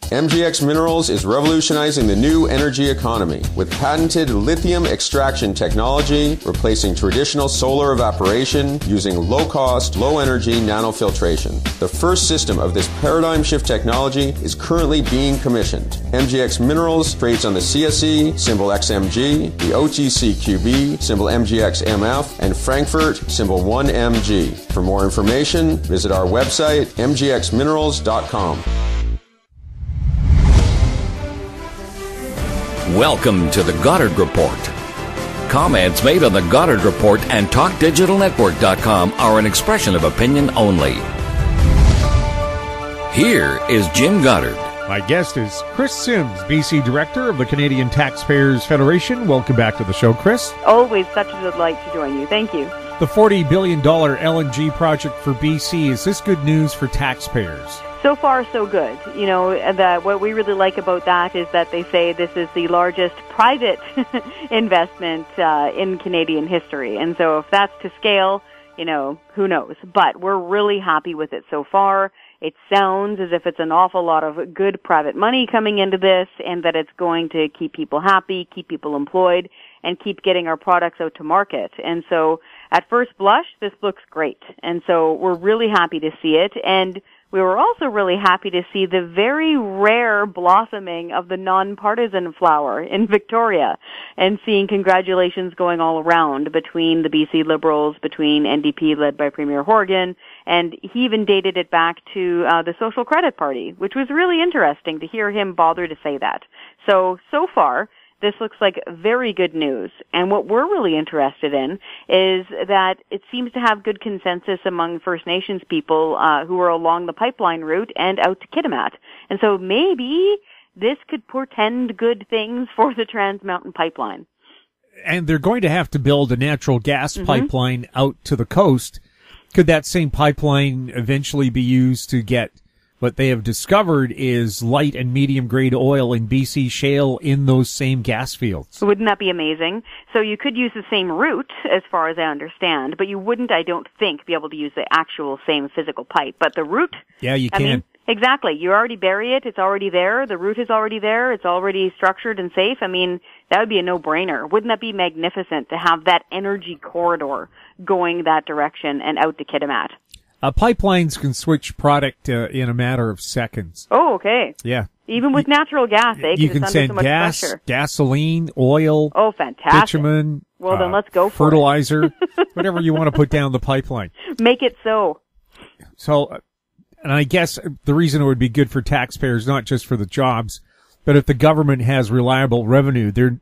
MGX Minerals is revolutionizing the new energy economy with patented lithium extraction technology, replacing traditional solar evaporation using low-cost, low-energy nanofiltration. The first system of this paradigm shift technology is currently being commissioned. MGX Minerals trades on the CSE, symbol XMG, the OTCQB, symbol MGXMF, and Frankfurt, symbol 1MG. For more information, visit our website, mgxminerals.com. Welcome to the Goddard Report. Comments made on the Goddard Report and TalkDigitalNetwork.com are an expression of opinion only. Here is Jim Goddard. My guest is Kris Sims, BC Director of the Canadian Taxpayers Federation. Welcome back to the show, Kris. Always such a delight to join you. Thank you. The $40 billion LNG project for BC, is this good news for taxpayers? So far, so good. You know, what we really like about that is that they say this is the largest private investment in Canadian history. And so if that's to scale, you know, who knows? But we're really happy with it so far. It sounds as if it's an awful lot of good private money coming into this, and that it's going to keep people happy, keep people employed, and keep getting our products out to market. And so at first blush, this looks great. And so we're really happy to see it. And we were also really happy to see the very rare blossoming of the nonpartisan flower in Victoria, and seeing congratulations going all around between the BC Liberals, between NDP led by Premier Horgan, and he even dated it back to the Social Credit Party, which was really interesting to hear him bother to say that. So far, this looks like very good news. And what we're really interested in is that it seems to have good consensus among First Nations people who are along the pipeline route and out to Kitimat. And so maybe this could portend good things for the Trans Mountain Pipeline. And they're going to have to build a natural gas pipeline out to the coast. Could that same pipeline eventually be used to get what they have discovered is light and medium grade oil in BC shale in those same gas fields? Wouldn't that be amazing? So you could use the same route, as far as I understand, but you wouldn't, I don't think, be able to use the actual same physical pipe. But the route... Yeah, you can. I mean, exactly. You already bury it. It's already there. The route is already there. It's already structured and safe. I mean, that would be a no-brainer. Wouldn't that be magnificent to have that energy corridor going that direction and out to Kitimat? Pipelines can switch product in a matter of seconds. Oh, okay. Yeah. Even with natural gas, you can send so much gas, pressure. Gasoline, oil, oh, fantastic. bitumen, well, then let's go for fertilizer, whatever you want to put down the pipeline. Make it so. So, and I guess the reason it would be good for taxpayers, not just for the jobs, but if the government has reliable revenue, they're,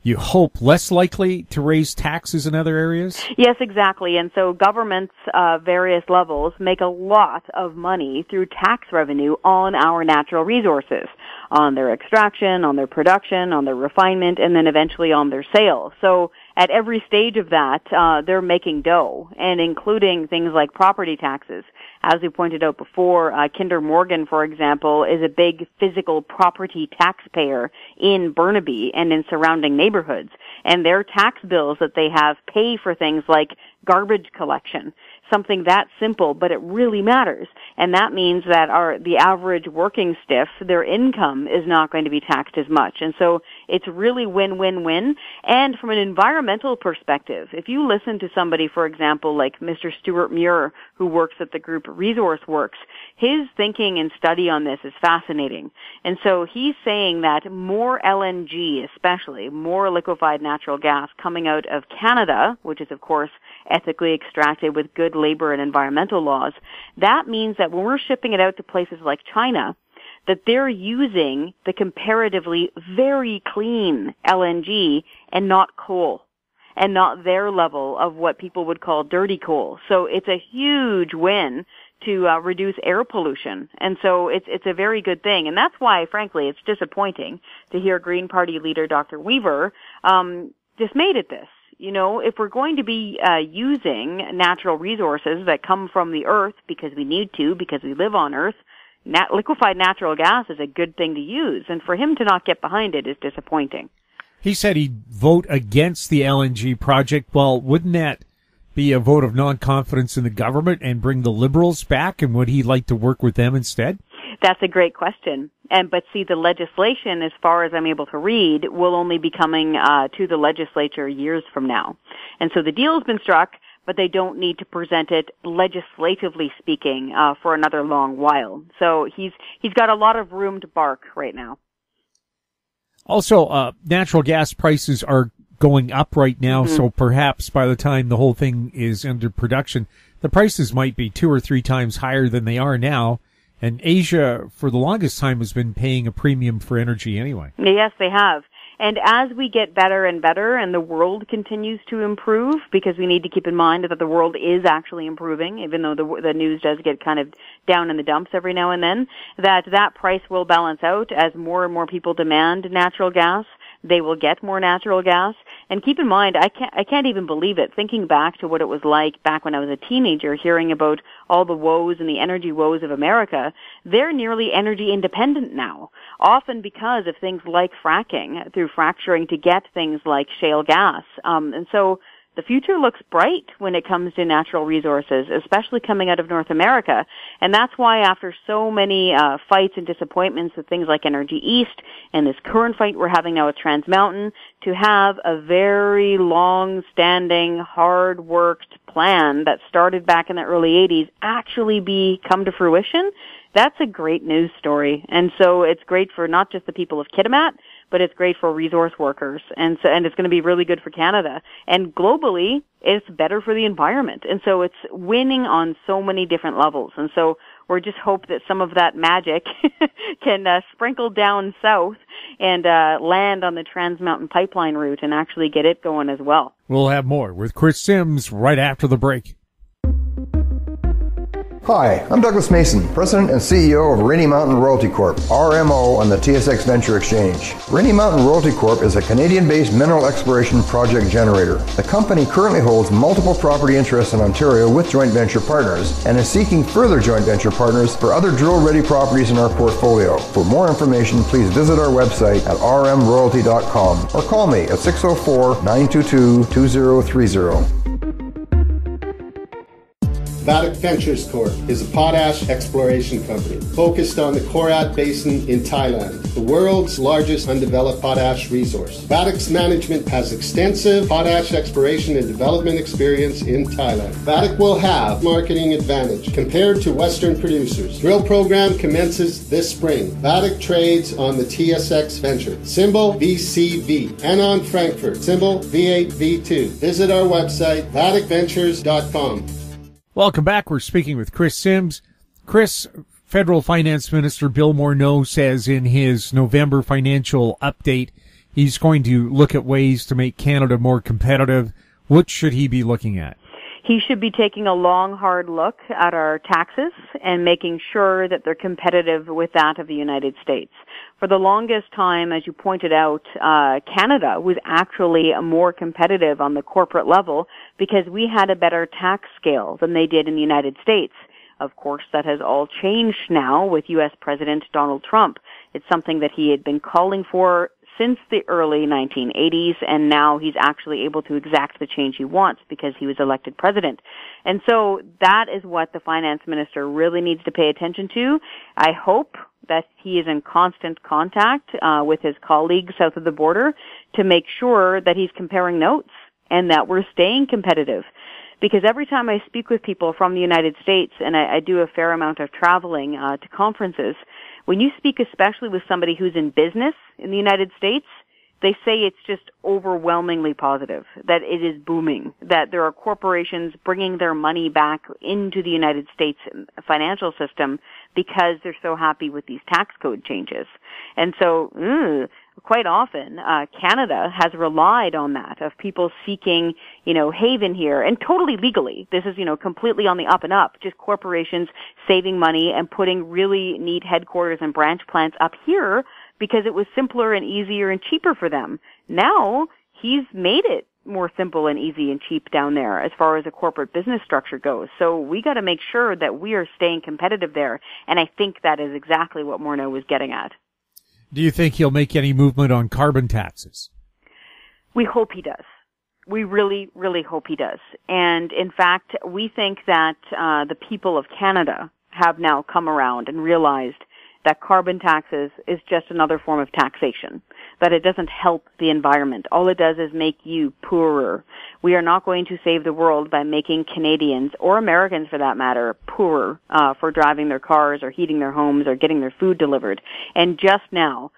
you hope, less likely to raise taxes in other areas? Yes, exactly. And so governments, various levels, make a lot of money through tax revenue on our natural resources, on their extraction, on their production, on their refinement, and then eventually on their sale. So at every stage of that, they're making dough, and including things like property taxes. As we pointed out before, Kinder Morgan, for example, is a big physical property taxpayer in Burnaby and in surrounding neighborhoods. And their tax bills that they have pay for things like garbage collection, something that simple, but it really matters. And that means that the average working stiff, their income is not going to be taxed as much. And so it's really win-win-win. And from an environmental perspective, if you listen to somebody, for example, like Mr. Stuart Muir, who works at the group Resource Works, his thinking and study on this is fascinating. And so he's saying that more LNG, especially more liquefied natural gas coming out of Canada, which is of course ethically extracted with good labor and environmental laws, that means that when we're shipping it out to places like China, that they're using the comparatively very clean LNG and not coal, and not their level of what people would call dirty coal. So it's a huge win to reduce air pollution. And so it's a very good thing. And that's why, frankly, it's disappointing to hear Green Party leader Dr. Weaver dismayed at this. You know, if we're going to be using natural resources that come from the earth because we need to, because we live on earth, liquefied natural gas is a good thing to use. And for him to not get behind it is disappointing. He said he'd vote against the LNG project. Well, wouldn't that be a vote of non-confidence in the government and bring the Liberals back? And would he like to work with them instead? That's a great question. But see, the legislation, as far as I'm able to read, will only be coming to the legislature years from now. And so the deal has been struck, but they don't need to present it legislatively speaking for another long while. So he's got a lot of room to bark right now. Also, natural gas prices are going up right now, so perhaps by the time the whole thing is under production, the prices might be 2 or 3 times higher than they are now. And Asia, for the longest time, has been paying a premium for energy anyway. Yes, they have. And as we get better and better and the world continues to improve, because we need to keep in mind that the world is actually improving, even though the news does get kind of down in the dumps every now and then, that price will balance out as more and more people demand natural gas. They will get more natural gas. And keep in mind, I can't even believe it, thinking back to what it was like back when I was a teenager, hearing about all the woes and the energy woes of America. They're nearly energy independent now, often because of things like fracking, through fracturing to get things like shale gas. And so the future looks bright when it comes to natural resources, especially coming out of North America. And that's why after so many fights and disappointments with things like Energy East and this current fight we're having now with Trans Mountain, to have a very long-standing, hard-worked plan that started back in the early 80s actually come to fruition, that's a great news story. And so it's great for not just the people of Kitimat, but it's great for resource workers, and it's going to be really good for Canada. And globally, it's better for the environment. And so it's winning on so many different levels. And so we're just hope that some of that magic can sprinkle down south and land on the Trans Mountain Pipeline route and actually get it going as well. We'll have more with Kris Sims right after the break. Hi, I'm Douglas Mason, President and CEO of Rainy Mountain Royalty Corp, RMO on the TSX Venture Exchange. Rainy Mountain Royalty Corp is a Canadian-based mineral exploration project generator. The company currently holds multiple property interests in Ontario with joint venture partners and is seeking further joint venture partners for other drill-ready properties in our portfolio. For more information, please visit our website at rmroyalty.com or call me at 604-922-2030. Vatic Ventures Corp is a potash exploration company focused on the Korat Basin in Thailand, the world's largest undeveloped potash resource. Vatic's management has extensive potash exploration and development experience in Thailand. Vatic will have marketing advantage compared to Western producers. Drill program commences this spring. Vatic trades on the TSX Venture, symbol VCV, and on Frankfurt, symbol V8V2. Visit our website, vaticventures.com. Welcome back. We're speaking with Kris Sims. Kris, Federal Finance Minister Bill Morneau says in his November financial update he's going to look at ways to make Canada more competitive. What should he be looking at? He should be taking a long, hard look at our taxes and making sure that they're competitive with that of the United States. For the longest time, as you pointed out, Canada was actually more competitive on the corporate level because we had a better tax scale than they did in the United States. Of course, that has all changed now with U.S. President Donald Trump. It's something that he had been calling for since the early 1980s, and now he's actually able to exact the change he wants because he was elected president. And so that is what the finance minister really needs to pay attention to. I hope that he is in constant contact with his colleagues south of the border to make sure that he's comparing notes and that we're staying competitive. Because every time I speak with people from the United States, and I do a fair amount of traveling to conferences, when you speak especially with somebody who's in business in the United States, they say it's just overwhelmingly positive, that it is booming, that there are corporations bringing their money back into the United States financial system because they're so happy with these tax code changes. And so, quite often, Canada has relied on that, of people seeking, haven here, and totally legally. This is, completely on the up and up, just corporations saving money and putting really neat headquarters and branch plants up here because it was simpler and easier and cheaper for them. Now, he's made it more simple and easy and cheap down there as far as a corporate business structure goes. So we got to make sure that we are staying competitive there. And I think that is exactly what Morneau was getting at. Do you think he'll make any movement on carbon taxes? We hope he does. We really, really hope he does. And in fact, we think that the people of Canada have now come around and realized that carbon taxes is just another form of taxation, that it doesn't help the environment. All it does is make you poorer. We are not going to save the world by making Canadians, or Americans for that matter, poorer for driving their cars or heating their homes or getting their food delivered. And just now,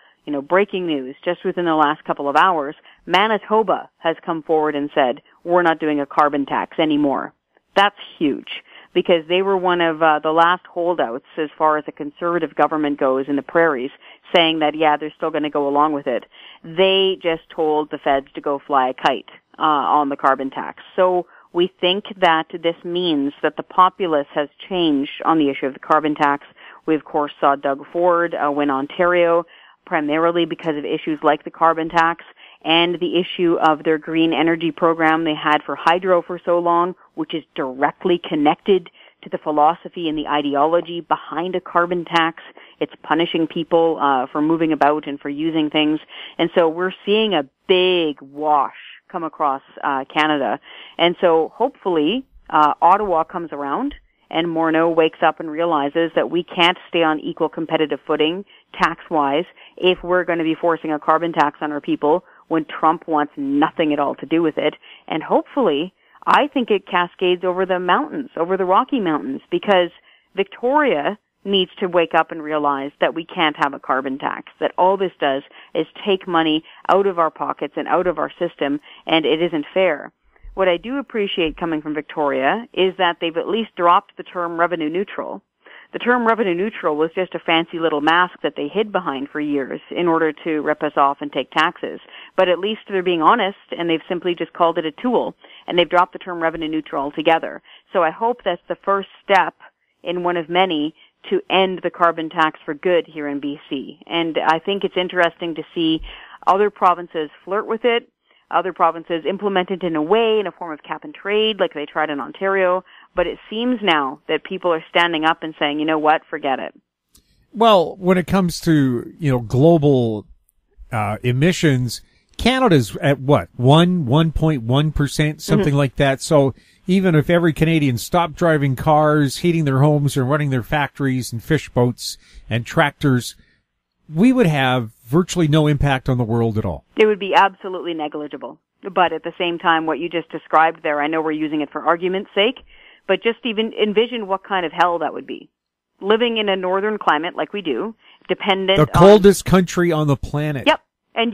breaking news, just within the last couple of hours, Manitoba has come forward and said, we're not doing a carbon tax anymore. That's huge, because they were one of the last holdouts as far as the conservative government goes in the prairies, saying that, yeah, they're still going to go along with it. They just told the feds to go fly a kite on the carbon tax. So we think that this means that the populace has changed on the issue of the carbon tax. We, of course, saw Doug Ford win Ontario, primarily because of issues like the carbon tax and the issue of their green energy program they had for hydro for so long, which is directly connected to the philosophy and the ideology behind a carbon tax. It's punishing people for moving about and for using things. And so we're seeing a big wash come across Canada. And so hopefully Ottawa comes around and Morneau wakes up and realizes that we can't stay on equal competitive footing tax-wise if we're going to be forcing a carbon tax on our people when Trump wants nothing at all to do with it. And hopefully, I think it cascades over the mountains, over the Rocky Mountains, because Victoria needs to wake up and realize that we can't have a carbon tax, that all this does is take money out of our pockets and out of our system, and it isn't fair. What I do appreciate coming from Victoria is that they've at least dropped the term revenue neutral. The term revenue neutral was just a fancy little mask that they hid behind for years in order to rip us off and take taxes. But at least they're being honest, and they've simply just called it a tool, and they've dropped the term revenue neutral altogether. So I hope that's the first step in one of many to end the carbon tax for good here in BC. And I think it's interesting to see other provinces flirt with it, other provinces implement it in a way, in a form of cap and trade, like they tried in Ontario. But it seems now that people are standing up and saying, you know what, forget it. Well, when it comes to, global emissions, Canada's at what? 1.1%, something like that. So even if every Canadian stopped driving cars, heating their homes and running their factories and fish boats and tractors, we would have virtually no impact on the world at all. It would be absolutely negligible. But at the same time, what you just described there, I know we're using it for argument's sake, but just even envision what kind of hell that would be. Living in a northern climate like we do, dependent on... the coldest country on the planet. Yep. And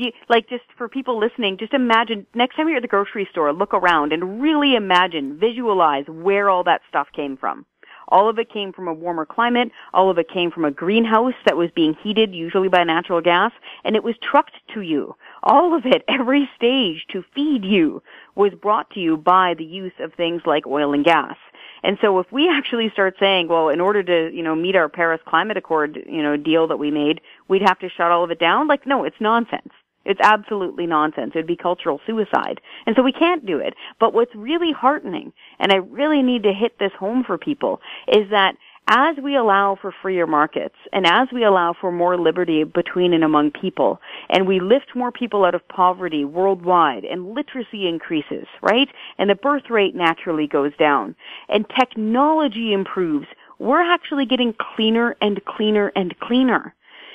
just for people listening, just imagine, next time you're at the grocery store, look around and really imagine, visualize where all that stuff came from. All of it came from a warmer climate. All of it came from a greenhouse that was being heated, usually by natural gas, and it was trucked to you. All of it, every stage to feed you, was brought to you by the use of things like oil and gas. And so if we actually start saying, well, in order to, meet our Paris Climate Accord, deal that we made, we'd have to shut all of it down, no, it's nonsense. It's absolutely nonsense. It would be cultural suicide. And so we can't do it. But what's really heartening, and I really need to hit this home for people, is that as we allow for freer markets and as we allow for more liberty between and among people, and we lift more people out of poverty worldwide, and literacy increases, right? And the birth rate naturally goes down, and technology improves, we're actually getting cleaner and cleaner and cleaner.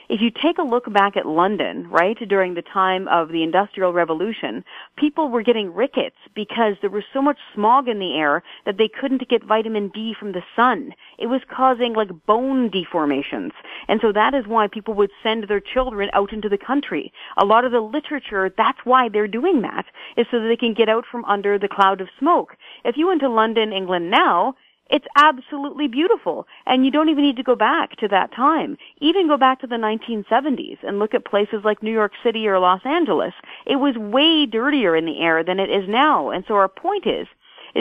If you take a look back at London, right, during the time of the Industrial Revolution, people were getting rickets because there was so much smog in the air that they couldn't get vitamin D from the sun. It was causing bone deformations. And so that is why people would send their children out into the country. A lot of the literature, that's why they're doing that, is so that they can get out from under the cloud of smoke. If you went to London, England now, it's absolutely beautiful, and you don't even need to go back to that time. Even go back to the 1970s and look at places like New York City or Los Angeles. It was way dirtier in the air than it is now. And so our point is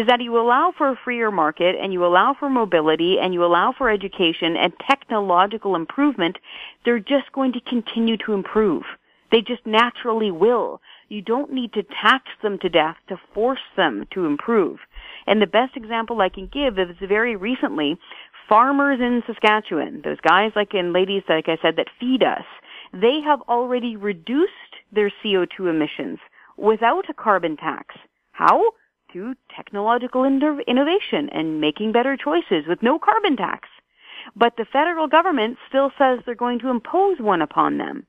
that you allow for a freer market, and you allow for mobility, and you allow for education and technological improvement. They're just going to continue to improve. They just naturally will. You don't need to tax them to death to force them to improve. And the best example I can give is very recently, farmers in Saskatchewan, those guys and ladies, like I said, that feed us, they have already reduced their CO2 emissions without a carbon tax. How? Through technological innovation and making better choices with no carbon tax. but the federal government still says they're going to impose one upon them.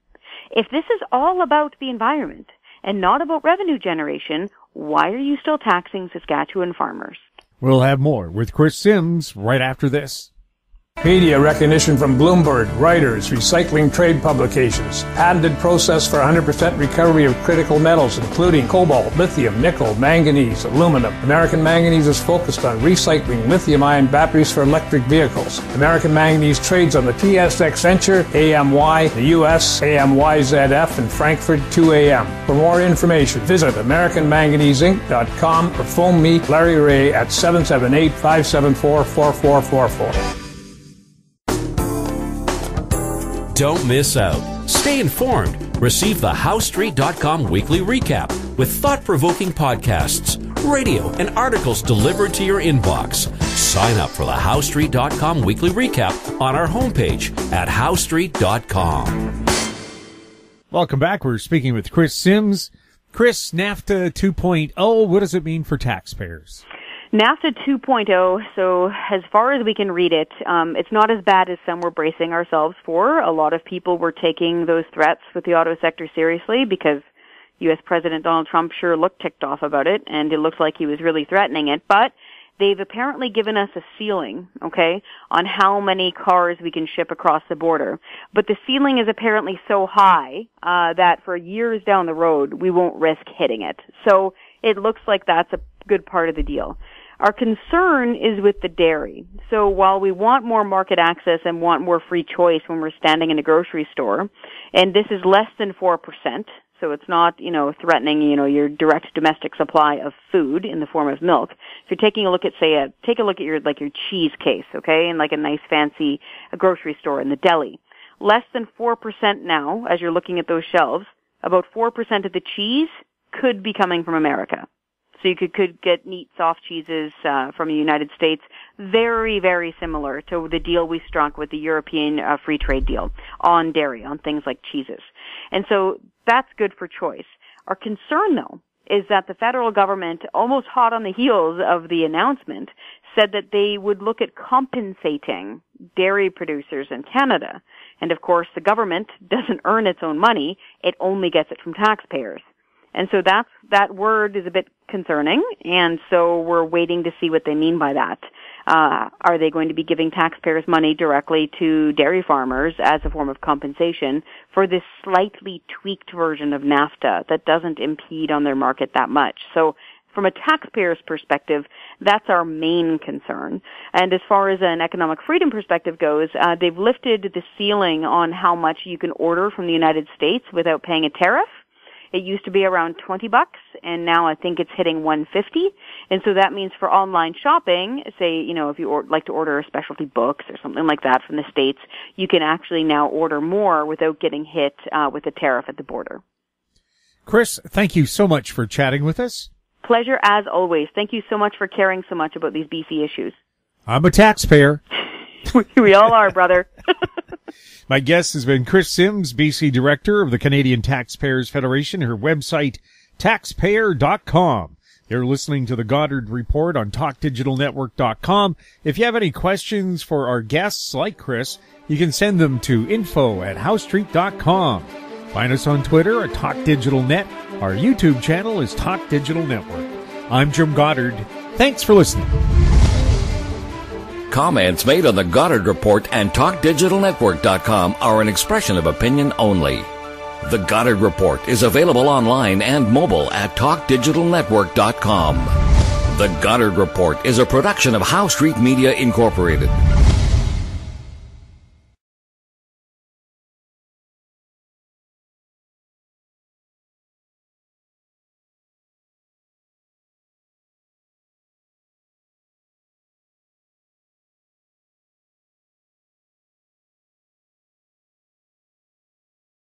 If this is all about the environment and not about revenue generation, why are you still taxing Saskatchewan farmers? We'll have more with Kris Sims right after this. Media recognition from Bloomberg, Reuters, recycling trade publications, patented process for 100% recovery of critical metals, including cobalt, lithium, nickel, manganese, aluminum. American Manganese is focused on recycling lithium-ion batteries for electric vehicles. American Manganese trades on the TSX Venture, AMY, the US, AMYZF, and Frankfurt 2AM. For more information, visit AmericanManganeseInc.com or phone me, Larry Ray, at 778-574-4444. Don't miss out. Stay informed. Receive the HowStreet.com weekly recap with thought-provoking podcasts, radio, and articles delivered to your inbox. Sign up for the HowStreet.com weekly recap on our homepage at HowStreet.com. Welcome back. We're speaking with Kris Sims. Kris, NAFTA 2.0, what does it mean for taxpayers? NAFTA 2.0, so as far as we can read it, it's not as bad as some were bracing ourselves for. A lot of people were taking those threats with the auto sector seriously because U.S. President Donald Trump sure looked ticked off about it, and it looks like he was really threatening it. But they've apparently given us a ceiling, okay, on how many cars we can ship across the border. But the ceiling is apparently so high that for years down the road, we won't risk hitting it. So it looks like that's a good part of the deal. Our concern is with the dairy. So while we want more market access and want more free choice when we're standing in a grocery store, and this is less than 4%, so it's not, threatening, your direct domestic supply of food in the form of milk. If you're taking a look at, take a look at your cheese case, okay, in like a nice fancy grocery store in the deli. Less than 4% now, as you're looking at those shelves, about 4% of the cheese could be coming from America. So you could get neat soft cheeses from the United States, very, very similar to the deal we struck with the European free trade deal on dairy, on things like cheeses. And so that's good for choice. Our concern, though, is that the federal government, almost hot on the heels of the announcement, said that they would look at compensating dairy producers in Canada. And of course, the government doesn't earn its own money, it only gets it from taxpayers. And so that word is a bit concerning, and so we're waiting to see what they mean by that. Are they going to be giving taxpayers money directly to dairy farmers as a form of compensation for this slightly tweaked version of NAFTA that doesn't impede on their market that much? So from a taxpayer's perspective, that's our main concern. And as far as an economic freedom perspective goes, they've lifted the ceiling on how much you can order from the United States without paying a tariff. It used to be around $20, and now I think it's hitting $150. And so that means for online shopping, say, if you like to order specialty books or something like that from the States, you can actually now order more without getting hit with a tariff at the border. Kris, thank you so much for chatting with us. Pleasure as always. Thank you so much for caring so much about these BC issues. I'm a taxpayer. We all are, brother. My guest has been Kris Sims, BC Director of the Canadian Taxpayers Federation. Her website, taxpayer.com. You're listening to the Goddard Report on TalkDigitalNetwork.com. If you have any questions for our guests like Kris, you can send them to info@HowStreet.com. Find us on Twitter at TalkDigitalNet. Our YouTube channel is Talk Digital Network. I'm Jim Goddard. Thanks for listening. Comments made on the Goddard Report and TalkDigitalNetwork.com are an expression of opinion only. The Goddard Report is available online and mobile at TalkDigitalNetwork.com. The Goddard Report is a production of How Street Media Incorporated.